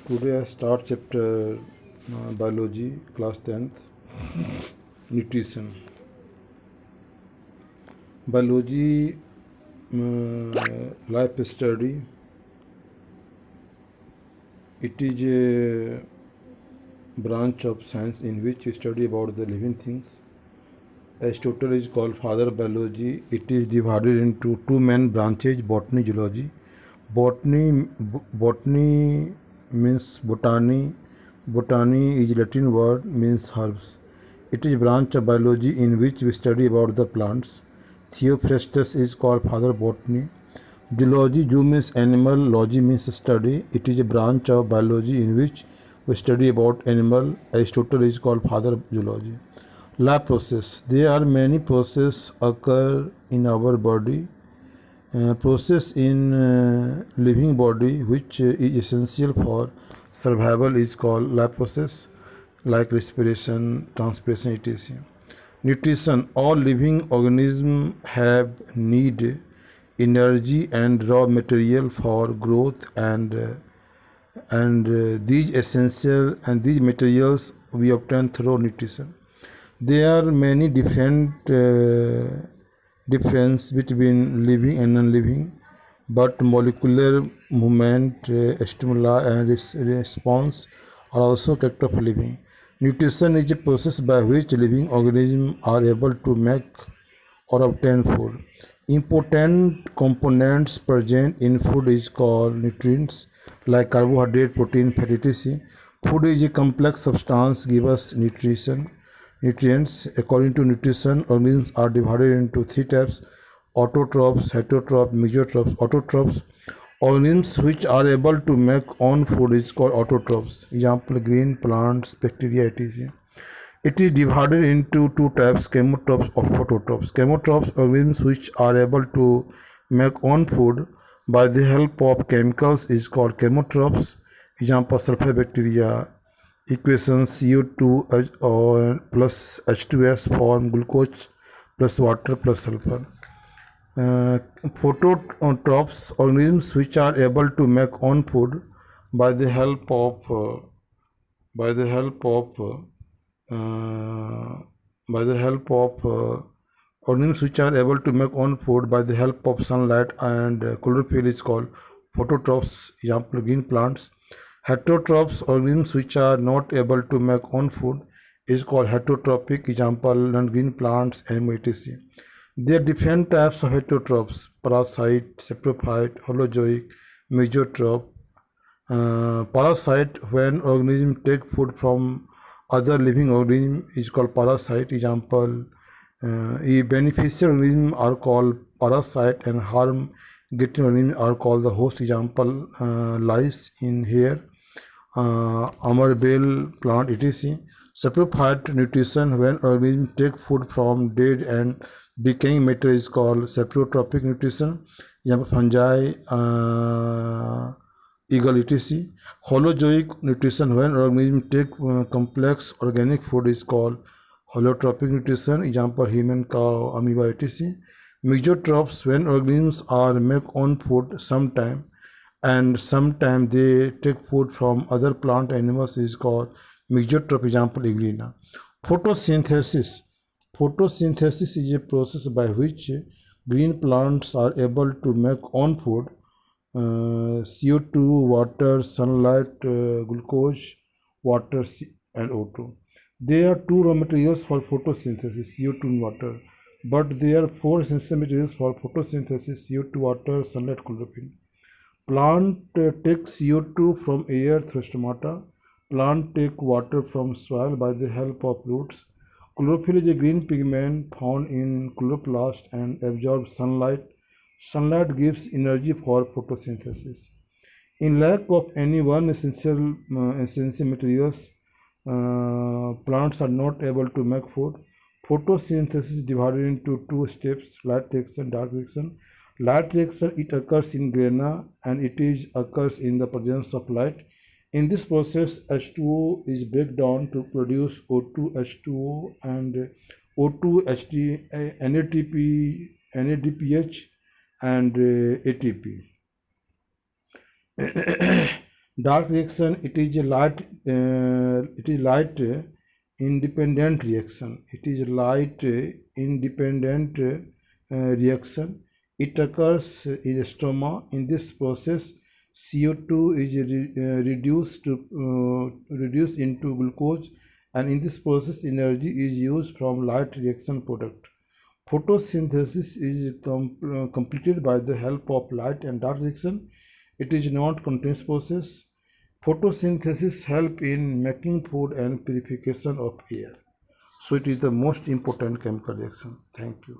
Today I start chapter biology, class 10th, nutrition. Biology life study. It is a branch of science in which we study about the living things. Aristotle is called father of biology. It is divided into two main branches: botany, zoology. Botany means botany. Botany is Latin word means herbs. It is a branch of biology in which we study about the plants. Theophrastus is called father of botany. Zoology, zoo means animal, logy means study. It is a branch of biology in which we study about animal. Aristotle is called father of zoology. Life process. There are many processes occur in our body. Process in living body which is essential for survival is called life process, like respiration, transpiration, etc. Nutrition. All living organisms have need energy and raw material for growth and these materials we obtain through nutrition. There are many difference between living and non-living, but molecular movement, stimuli and response are also character of living. Nutrition is a process by which living organisms are able to make or obtain food. Important components present in food is called nutrients, like carbohydrate, protein, fatty acid. Food is a complex substance give us nutrients. According to nutrition, organisms are divided into three types: autotrophs, heterotrophs, mesotrophs. Autotrophs, organisms which are able to make own food is called autotrophs. Example: green plants, bacteria, etc. It is divided into two types: chemotrophs or phototrophs. Chemotrophs, organisms which are able to make own food by the help of chemicals, is called chemotrophs. Example: sulfur bacteria. Equation: CO2 plus H2S form glucose plus water plus sulfur. Phototrophs, organisms which are able to make own food by the help of by the help of organisms which are able to make own food by the help of sunlight and chlorophyll is called phototrophs. Example: green plants. Heterotrophs, organisms which are not able to make own food, is called heterotrophic. Example: non-green plants, animal, etc. There are different types of heterotrophs: parasite, saprophyte, holozoic, mesotroph. Parasite, when organisms take food from other living organism, is called parasite. Example: beneficial organisms are called parasite and harm getting organisms are called the host. Example: lice in hair, amarbel plant, etc. Saprophyte nutrition, when organisms take food from dead and decaying matter, is called saprotrophic nutrition. Example: fungi, eagle, etc. Holozoic nutrition, when organisms take complex organic food, is called holotropic nutrition. Example: human, cow, amoeba, etc. Mesotrophs, when organisms are make own food sometime and sometime they take food from other plant animals, is called mesotroph. Example: Iglina. Photosynthesis. Photosynthesis is a process by which green plants are able to make own food. CO2, water, sunlight, glucose, water, and O2. There are two raw materials for photosynthesis: CO2 and water. But there are four essential materials for photosynthesis: CO2, water, sunlight, chlorophyll. Plant take CO2 from air through stomata. Plant take water from soil by the help of roots. Chlorophyll is a green pigment found in chloroplast and absorbs sunlight. Sunlight gives energy for photosynthesis. In lack of any one essential materials, plants are not able to make food. Photosynthesis is divided into two steps: light reaction, dark reaction. Light reaction, it occurs in grana and it occurs in the presence of light. In this process, H2O is break down to produce O2, H2O, and O2, NADPH, and ATP. Dark reaction, it is a light independent reaction. It is a light independent reaction. It occurs in stoma. In this process, CO2 is reduced into glucose, and in this process, energy is used from light reaction product. Photosynthesis is completed by the help of light and dark reaction. It is not continuous process. Photosynthesis help in making food and purification of air. So it is the most important chemical reaction. Thank you.